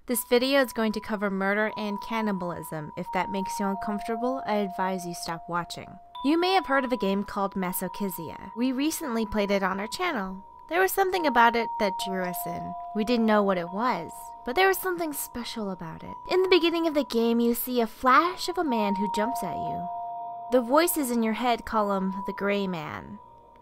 This video is going to cover murder and cannibalism. If that makes you uncomfortable, I advise you stop watching. You may have heard of a game called Masochisia. We recently played it on our channel. There was something about it that drew us in. We didn't know what it was, but there was something special about it. In the beginning of the game, you see a flash of a man who jumps at you. The voices in your head call him the Gray Man.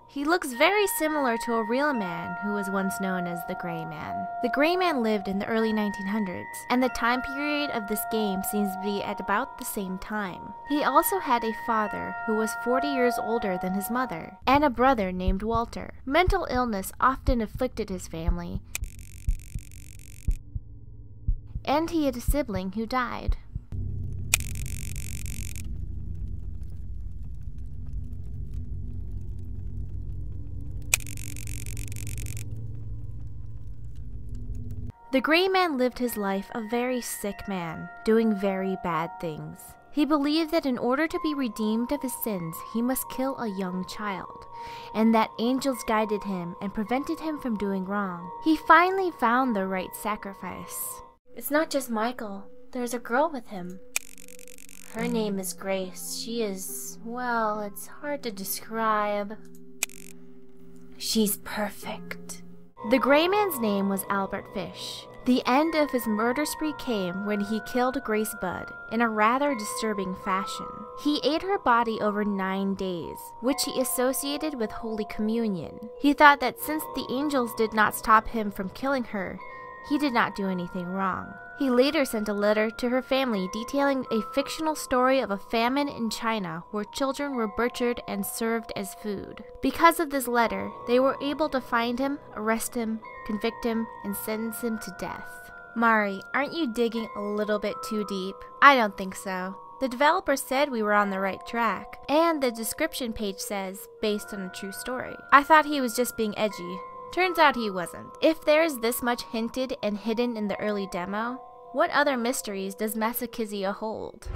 He looks very similar to a real man who was once known as the Gray Man. The Gray Man lived in the early 1900s, and the time period of this game seems to be at about the same time. He also had a father who was 40 years older than his mother, and a brother named Walter. Mental illness often afflicted his family, and he had a sibling who died. The Gray Man lived his life a very sick man, doing very bad things. He believed that in order to be redeemed of his sins, he must kill a young child, and that angels guided him and prevented him from doing wrong. He finally found the right sacrifice. It's not just Michael. There's a girl with him. Her name is Grace. She is, well, it's hard to describe. She's perfect. The Gray Man's name was Albert Fish. The end of his murder spree came when he killed Grace Budd in a rather disturbing fashion. He ate her body over 9 days, which he associated with Holy Communion. He thought that since the angels did not stop him from killing her, he did not do anything wrong. He later sent a letter to her family detailing a fictional story of a famine in China where children were butchered and served as food. Because of this letter, they were able to find him, arrest him, convict him, and sentence him to death. Mari, aren't you digging a little bit too deep? I don't think so. The developer said we were on the right track, and the description page says, based on a true story. I thought he was just being edgy. Turns out he wasn't. If there's this much hinted and hidden in the early demo, what other mysteries does Masochisia hold?